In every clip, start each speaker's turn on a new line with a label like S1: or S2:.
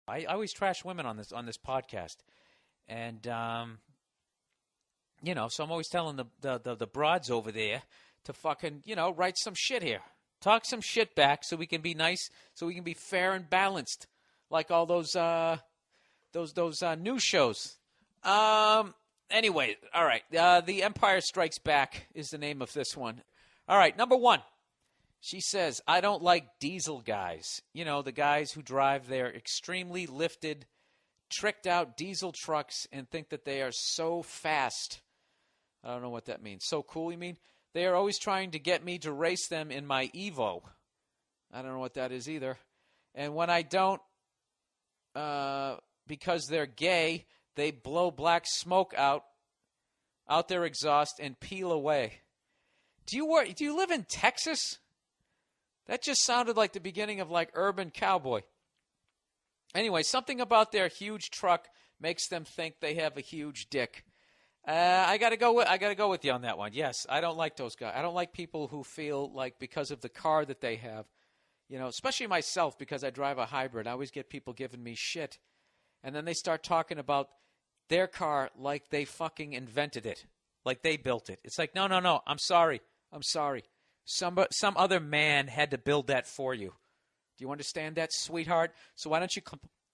S1: I always trash women on this podcast, and so I'm always telling the broads over there to fucking write some shit here, talk some shit back, so we can be nice, so we can be fair and balanced, like all those news shows. Anyway, all right. The Empire Strikes Back is the name of this one. All right, number one. She says, I don't like diesel guys. The guys who drive their extremely lifted, tricked out diesel trucks and think that they are so fast. I don't know what that means. So cool, you mean? They are always trying to get me to race them in my Evo. I don't know what that is either. And when I don't, because they're gay, they blow black smoke out their exhaust and peel away. Do you live in Texas? That just sounded like the beginning of like Urban Cowboy. Anyway, something about their huge truck makes them think they have a huge dick. I gotta go with you on that one. Yes, I don't like those guys. I don't like people who feel like because of the car that they have, especially myself because I drive a hybrid. I always get people giving me shit, and then they start talking about their car like they fucking invented it, like they built it. It's like, no. I'm sorry. Some other man had to build that for you. Do you understand that, sweetheart? So why don't you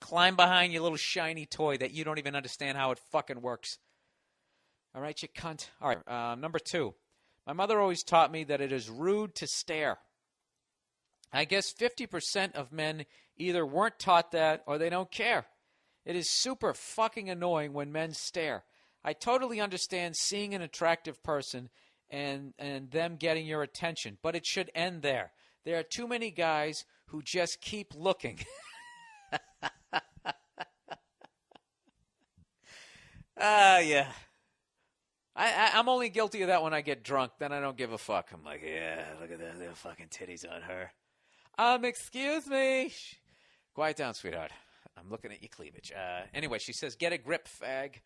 S1: climb behind your little shiny toy that you don't even understand how it fucking works? All right, you cunt. All right, number two. My mother always taught me that it is rude to stare. I guess 50% of men either weren't taught that or they don't care. It is super fucking annoying when men stare. I totally understand seeing an attractive person and them getting your attention, but it should end there. There are too many guys who just keep looking. Yeah. I'm only guilty of that when I get drunk. Then I don't give a fuck. I'm like, yeah, look at that. They're fucking titties on her. Excuse me. Quiet down, sweetheart. I'm looking at your cleavage. Anyway, she says, get a grip, fag.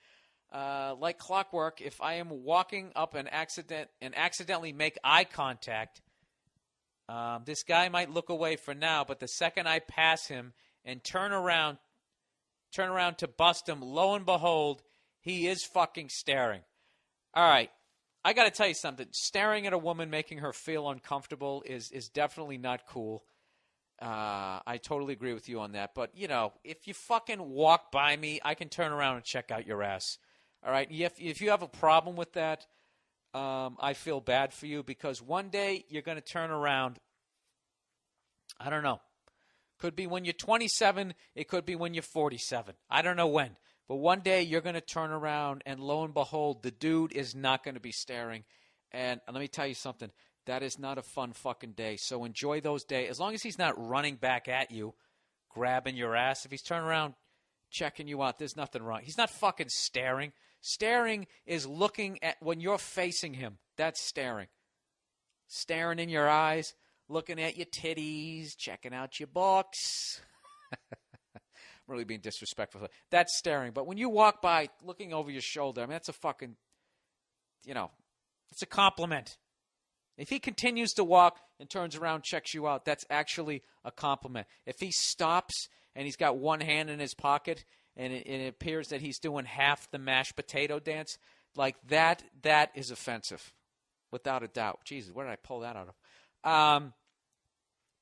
S1: Like clockwork, if I am walking up and accidentally make eye contact, this guy might look away for now, but the second I pass him and turn around to bust him, lo and behold, he is fucking staring. All right, I got to tell you something. Staring at a woman, making her feel uncomfortable is definitely not cool. I totally agree with you on that. But, if you fucking walk by me, I can turn around and check out your ass. All right? If you have a problem with that, I feel bad for you because one day you're going to turn around. I don't know. Could be when you're 27. It could be when you're 47. I don't know when. But one day you're going to turn around and lo and behold, the dude is not going to be staring. And let me tell you something. That is not a fun fucking day. So enjoy those days. As long as he's not running back at you, grabbing your ass. If he's turning around, checking you out, there's nothing wrong. He's not fucking staring. Staring is looking at when you're facing him. That's staring. Staring in your eyes, looking at your titties, checking out your books. I'm really being disrespectful. That's staring. But when you walk by looking over your shoulder, I mean, that's a fucking, it's a compliment. If he continues to walk and turns around, checks you out, that's actually a compliment. If he stops and he's got one hand in his pocket and it appears that he's doing half the mashed potato dance, like that is offensive, without a doubt. Jesus, where did I pull that out of?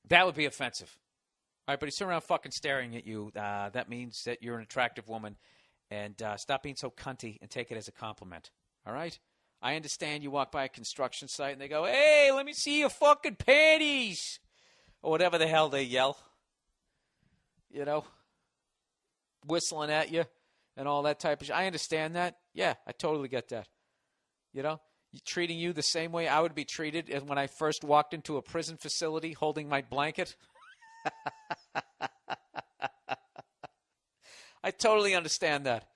S1: That would be offensive. All right, but he's turning around fucking staring at you. That means that you're an attractive woman. And stop being so cunty and take it as a compliment. All right? I understand you walk by a construction site and they go, hey, let me see your fucking panties. Or whatever the hell they yell. Whistling at you and all that type of shit. I understand that. Yeah, I totally get that. Treating you the same way I would be treated as when I first walked into a prison facility holding my blanket. I totally understand that.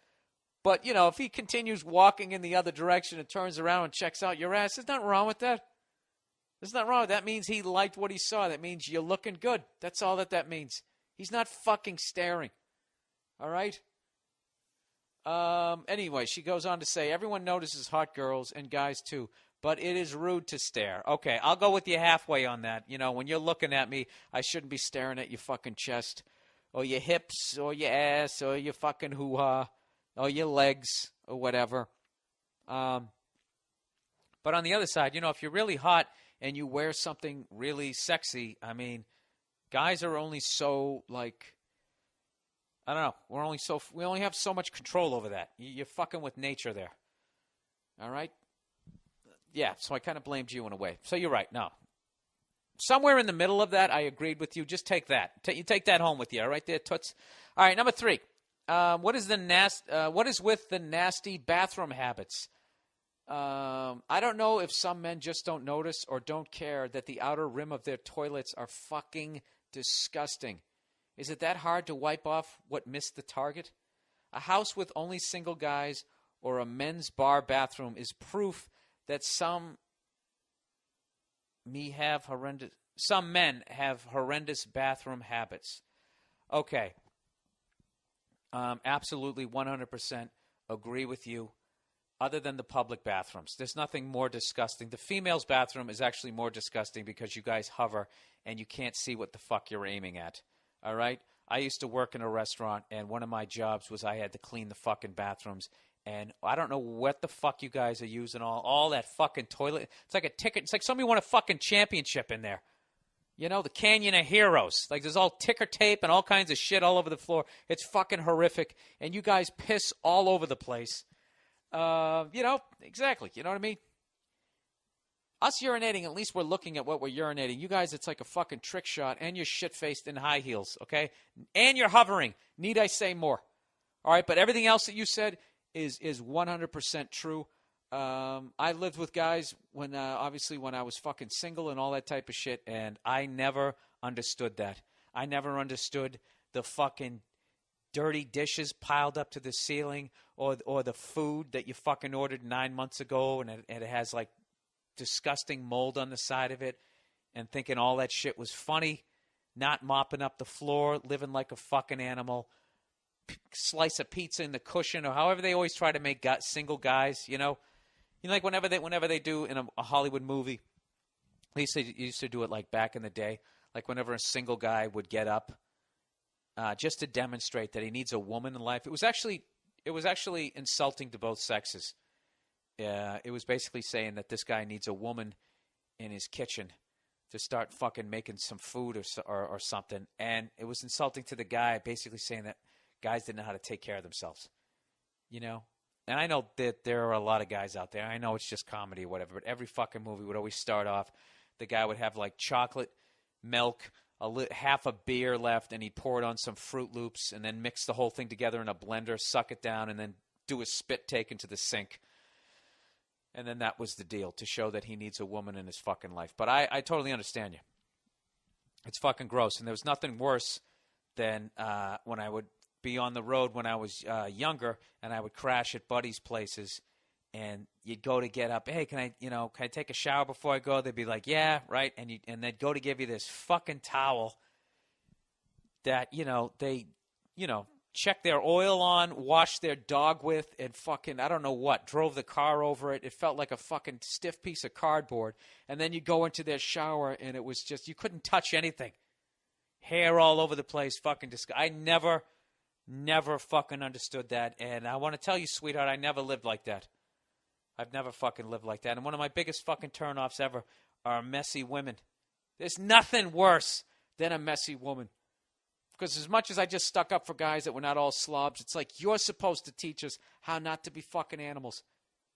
S1: But, if he continues walking in the other direction and turns around and checks out your ass, there's nothing wrong with that. There's nothing wrong with that. That means he liked what he saw. That means you're looking good. That's all that means. He's not fucking staring. All right? Anyway, she goes on to say, everyone notices hot girls and guys too, but it is rude to stare. Okay, I'll go with you halfway on that. When you're looking at me, I shouldn't be staring at your fucking chest or your hips or your ass or your fucking hoo-ha or your legs or whatever. But on the other side, if you're really hot and you wear something really sexy, I mean, guys are only so, like, I don't know. We only have so much control over that. You're fucking with nature there. All right? Yeah, so I kind of blamed you in a way. So you're right. No. Somewhere in the middle of that, I agreed with you. Just take that. You take that home with you. All right there, Toots? All right, number 3. What is with the nasty bathroom habits? I don't know if some men just don't notice or don't care that the outer rim of their toilets are fucking disgusting. Is it that hard to wipe off what missed the target? A house with only single guys or a men's bar bathroom is proof that some men have horrendous bathroom habits. Okay. Absolutely 100% agree with you. Other than the public bathrooms, there's nothing more disgusting. The female's bathroom is actually more disgusting because you guys hover and you can't see what the fuck you're aiming at. All right? I used to work in a restaurant, and one of my jobs was I had to clean the fucking bathrooms. And I don't know what the fuck you guys are using all that fucking toilet. It's like a ticket. It's like somebody won a fucking championship in there. The Canyon of Heroes. Like there's all ticker tape and all kinds of shit all over the floor. It's fucking horrific. And you guys piss all over the place. Exactly. You know what I mean? Us urinating, at least we're looking at what we're urinating. You guys, it's like a fucking trick shot, and you're shit-faced in high heels, okay? And you're hovering. Need I say more? All right, but everything else that you said is 100% true. I lived with guys when I was fucking single and all that type of shit, and I never understood that. I never understood the fucking dirty dishes piled up to the ceiling or the food that you fucking ordered 9 months ago and it has like disgusting mold on the side of it and thinking all that shit was funny, not mopping up the floor, living like a fucking animal, slice of pizza in the cushion or however they always try to make single guys, like whenever they do in a Hollywood movie, at least they used to do it like back in the day, like whenever a single guy would get up just to demonstrate that he needs a woman in life. It was actually insulting to both sexes. It was basically saying that this guy needs a woman in his kitchen to start fucking making some food or something. And it was insulting to the guy, basically saying that guys didn't know how to take care of themselves. And I know that there are a lot of guys out there. I know it's just comedy or whatever, but every fucking movie would always start off, the guy would have like chocolate, milk, half a beer left, and he'd pour it on some Fruit Loops and then mix the whole thing together in a blender, suck it down, and then do a spit take into the sink. And then that was the deal, to show that he needs a woman in his fucking life. But I totally understand you. It's fucking gross. And there was nothing worse than when I would be on the road when I was younger and I would crash at buddies' places and you'd go to get up. Hey, can I take a shower before I go? They'd be like, yeah, right. And they'd go to give you this fucking towel that, they, check their oil on, wash their dog with, and fucking, I don't know what, drove the car over it. It felt like a fucking stiff piece of cardboard. And then you go into their shower, and it was just, you couldn't touch anything. Hair all over the place, fucking disgusting. I never fucking understood that. And I want to tell you, sweetheart, I never lived like that. I've never fucking lived like that. And one of my biggest fucking turnoffs ever are messy women. There's nothing worse than a messy woman. Because as much as I just stuck up for guys that were not all slobs, it's like you're supposed to teach us how not to be fucking animals.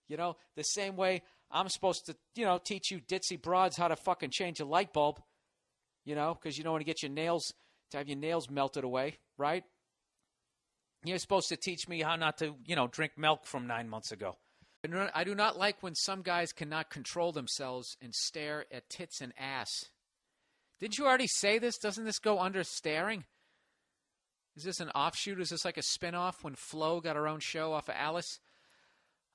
S1: The same way I'm supposed to, teach you ditzy broads how to fucking change a light bulb. Because you don't want to get to have your nails melted away, right? You're supposed to teach me how not to, drink milk from 9 months ago. I do not like when some guys cannot control themselves and stare at tits and ass. Didn't you already say this? Doesn't this go under staring? Is this an offshoot? Is this like a spinoff when Flo got her own show off of Alice?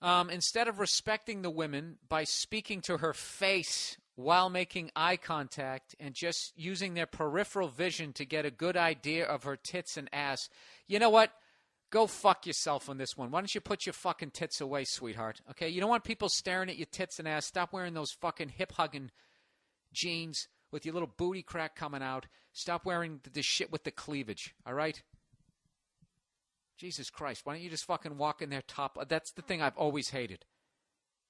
S1: Instead of respecting the women by speaking to her face while making eye contact and just using their peripheral vision to get a good idea of her tits and ass, you know what? Go fuck yourself on this one. Why don't you put your fucking tits away, sweetheart? Okay? You don't want people staring at your tits and ass. Stop wearing those fucking hip-hugging jeans with your little booty crack coming out. Stop wearing the shit with the cleavage, all right? Jesus Christ, why don't you just fucking walk in there top? That's the thing I've always hated.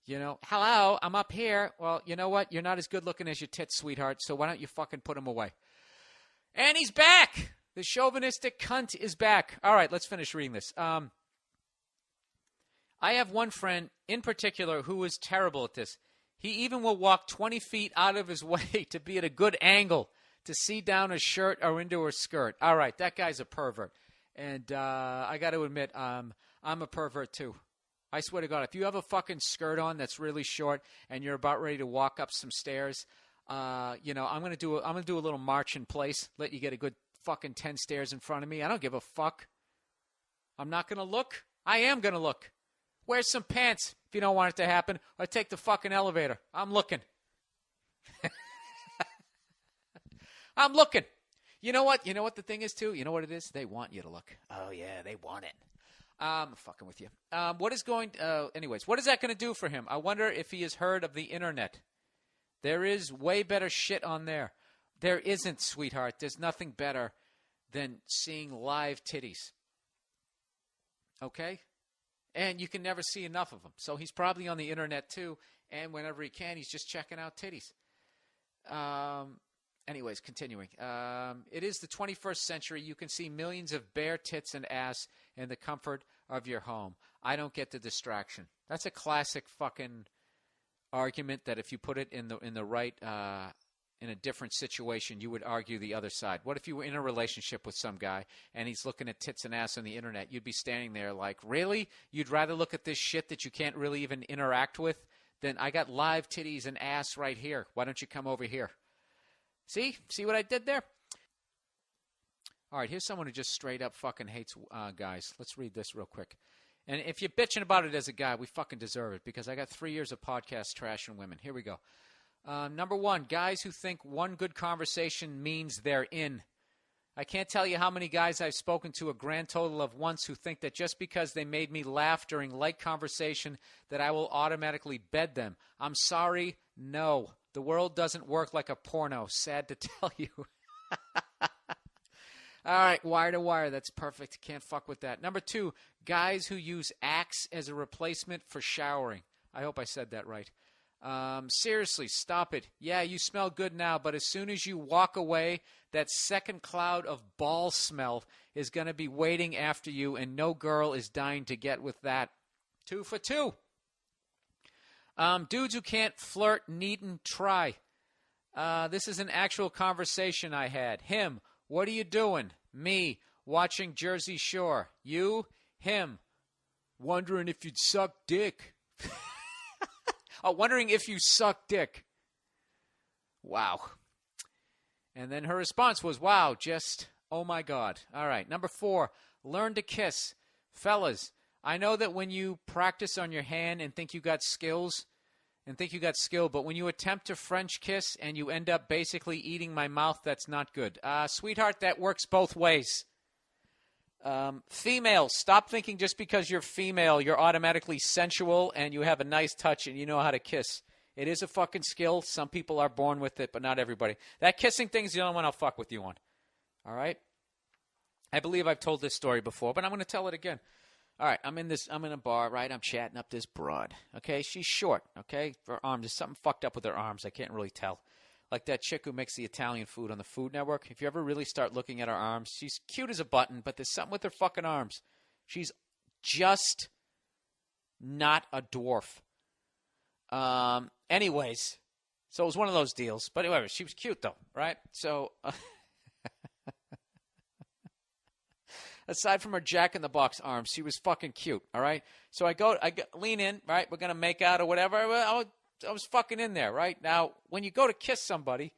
S1: You know, hello, I'm up here. Well, you know what? You're not as good looking as your tits, sweetheart, so why don't you fucking put them away? And he's back! The chauvinistic cunt is back. All right, let's finish reading this. I have one friend in particular who is terrible at this. He even will walk 20 feet out of his way to be at a good angle to see down a shirt or into her skirt. All right, that guy's a pervert. And I got to admit, I'm a pervert too. I swear to God, if you have a fucking skirt on that's really short and you're about ready to walk up some stairs, you know, I'm gonna do a little march in place. Let you get a good fucking 10 stairs in front of me. I don't give a fuck. I'm not gonna look. I am gonna look. Wear some pants if you don't want it to happen, or take the fucking elevator. I'm looking. I'm looking. You know what? You know what the thing is, too? You know what it is? They want you to look. Oh, yeah, they want it. I'm fucking with you. Anyways, what is that going to do for him? I wonder if he has heard of the internet. There is way better shit on there. There isn't, sweetheart. There's nothing better than seeing live titties. Okay? And you can never see enough of them. So he's probably on the internet, too. And whenever he can, he's just checking out titties. Anyways, continuing. It is the 21st century. You can see millions of bare tits and ass in the comfort of your home. I don't get the distraction. That's a classic fucking argument that if you put it in the right in a different situation, you would argue the other side. What if you were in a relationship with some guy and he's looking at tits and ass on the internet? You'd be standing there like, really? You'd rather look at this shit that you can't really even interact with? Then I got live titties and ass right here. Why don't you come over here? See what I did there? All right, here's someone who just straight up fucking hates guys. Let's read this real quick. And if you're bitching about it as a guy, we fucking deserve it, because I got 3 years of podcast trashing women. Here we go. Number one, guys who think one good conversation means they're in. I can't tell you how many guys I've spoken to, a grand total of once, who think that just because they made me laugh during light conversation that I will automatically bed them. I'm sorry, no. The world doesn't work like a porno. Sad to tell you. All right, wire to wire. That's perfect. Can't fuck with that. Number two, guys who use Axe as a replacement for showering. I hope I said that right. Seriously, stop it. Yeah, you smell good now, but as soon as you walk away, that second cloud of ball smell is going to be waiting after you, and no girl is dying to get with that. 2 for 2. Dudes who can't flirt needn't try. This is an actual conversation I had. Him, what are you doing? Me, watching Jersey Shore. You, him, wondering if you'd suck dick. Oh, wondering if you suck dick. Wow. And then her response was, wow, just, oh my God. All right, number 4, learn to kiss. Fellas, I know that when you practice on your hand and think you got skill, but when you attempt to French kiss and you end up basically eating my mouth, that's not good. Sweetheart, that works both ways. Female, stop thinking just because you're female, you're automatically sensual and you have a nice touch and you know how to kiss. It is a fucking skill. Some people are born with it, but not everybody. That kissing thing's the only one I'll fuck with you on. All right? I believe I've told this story before, but I'm going to tell it again. All right, I'm in a bar, right? I'm chatting up this broad, okay? She's short, okay? Her arms, there's something fucked up with her arms. I can't really tell. Like that chick who makes the Italian food on the Food Network. If you ever really start looking at her arms, she's cute as a button, but there's something with her fucking arms. She's just not a dwarf. Anyways, so it was one of those deals. But anyway, she was cute, though, right? So, aside from her jack-in-the-box arms, she was fucking cute, all right? So I lean in, right? We're going to make out or whatever. I was fucking in there, right? Now, when you go to kiss somebody,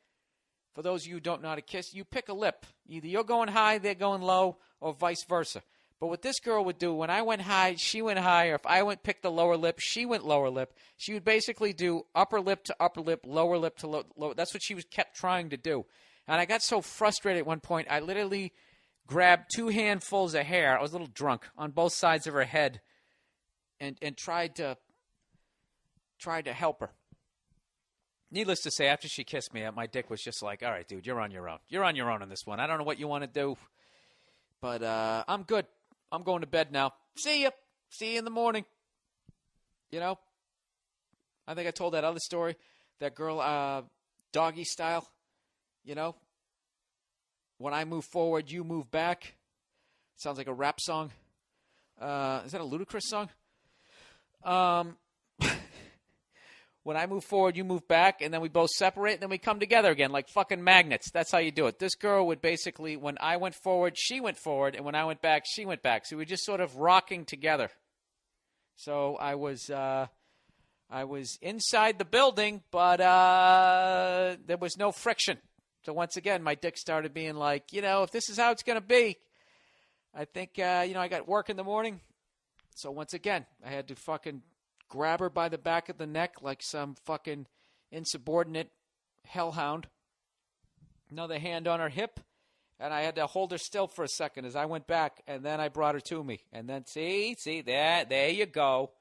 S1: for those of you who don't know how to kiss, you pick a lip. Either you're going high, they're going low, or vice versa. But what this girl would do, when I went high, she went high, or if I picked the lower lip, she went lower lip. She would basically do upper lip to upper lip, lower lip to lower. That's what she kept trying to do. And I got so frustrated at one point, I literally grabbed 2 handfuls of hair. I was a little drunk on both sides of her head and tried to help her. Needless to say, after she kissed me, my dick was just like, all right, dude, you're on your own. You're on your own on this one. I don't know what you want to do, but I'm good. I'm going to bed now. See ya. See you in the morning. You know, I think I told that other story. That girl, doggy style, you know. When I move forward, you move back. Sounds like a rap song. Is that a Ludacris song? When I move forward, you move back, and then we both separate, and then we come together again like fucking magnets. That's how you do it. This girl would basically, when I went forward, she went forward, and when I went back, she went back. So we were just sort of rocking together. So I was inside the building, but there was no friction. So once again, my dick started being like, if this is how it's going to be, I think, I got work in the morning. So once again, I had to fucking grab her by the back of the neck like some fucking insubordinate hellhound. Another hand on her hip, and I had to hold her still for a second as I went back, and then I brought her to me. And then, see, there you go.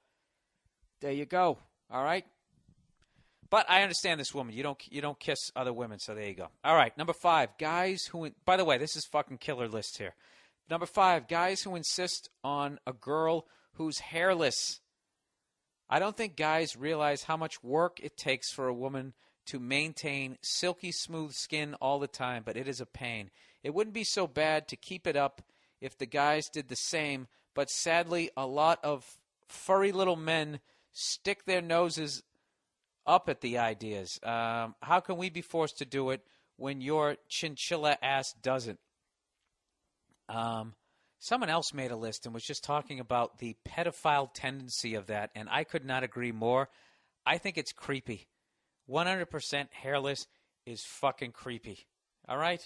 S1: There you go. All right? But I understand this woman. You don't kiss other women, so there you go. All right, number 5, guys who... By the way, this is fucking killer list here. Number 5, guys who insist on a girl who's hairless. I don't think guys realize how much work it takes for a woman to maintain silky smooth skin all the time, but it is a pain. It wouldn't be so bad to keep it up if the guys did the same, but sadly a lot of furry little men stick their noses up at the ideas. How can we be forced to do it when your chinchilla ass doesn't? Someone else made a list and was just talking about the pedophile tendency of that, and I could not agree more. I think it's creepy. 100% hairless is fucking creepy. All right?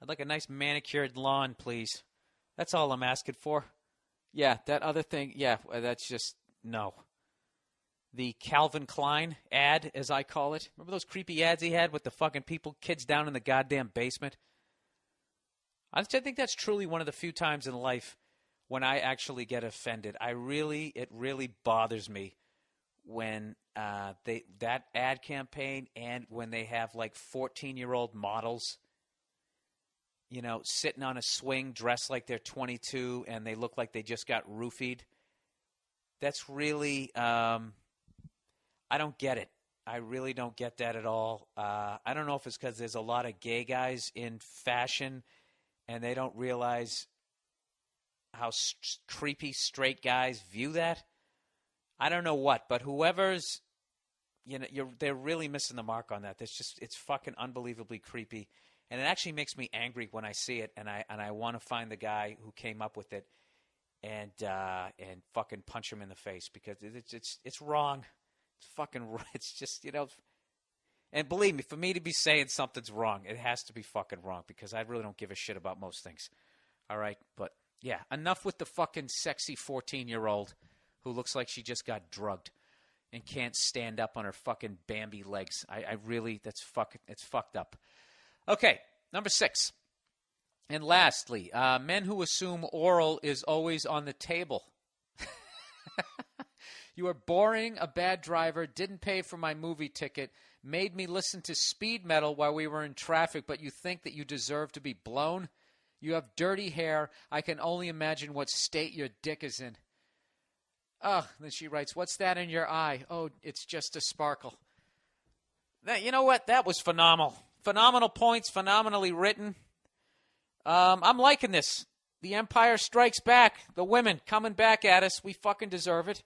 S1: I'd like a nice manicured lawn, please. That's all I'm asking for. Yeah, that other thing, that's just, no. The Calvin Klein ad, as I call it. Remember those creepy ads he had with the fucking kids down in the goddamn basement? I think that's truly one of the few times in life when I actually get offended. It really bothers me when that ad campaign and when they have like 14-year-old models, sitting on a swing dressed like they're 22 and they look like they just got roofied. That's really, I don't get it. I really don't get that at all. I don't know if it's because there's a lot of gay guys in fashion and they don't realize how creepy straight guys view that. I don't know what, but whoever's, they're really missing the mark on that. It's fucking unbelievably creepy, and it actually makes me angry when I see it, and I want to find the guy who came up with it, and fucking punch him in the face because it's wrong. It's fucking, it's just And believe me, for me to be saying something's wrong, it has to be fucking wrong because I really don't give a shit about most things. All right? But, yeah, enough with the fucking sexy 14-year-old who looks like she just got drugged and can't stand up on her fucking Bambi legs. I really, it's fucked up. Okay, number 6. And lastly, men who assume oral is always on the table. You are boring, a bad driver, didn't pay for my movie ticket, made me listen to speed metal while we were in traffic, but you think that you deserve to be blown? You have dirty hair. I can only imagine what state your dick is in. Oh, then she writes, what's that in your eye? Oh, it's just a sparkle. You know what? That was phenomenal. Phenomenal points, phenomenally written. I'm liking this. The Empire Strikes Back. The women coming back at us. We fucking deserve it.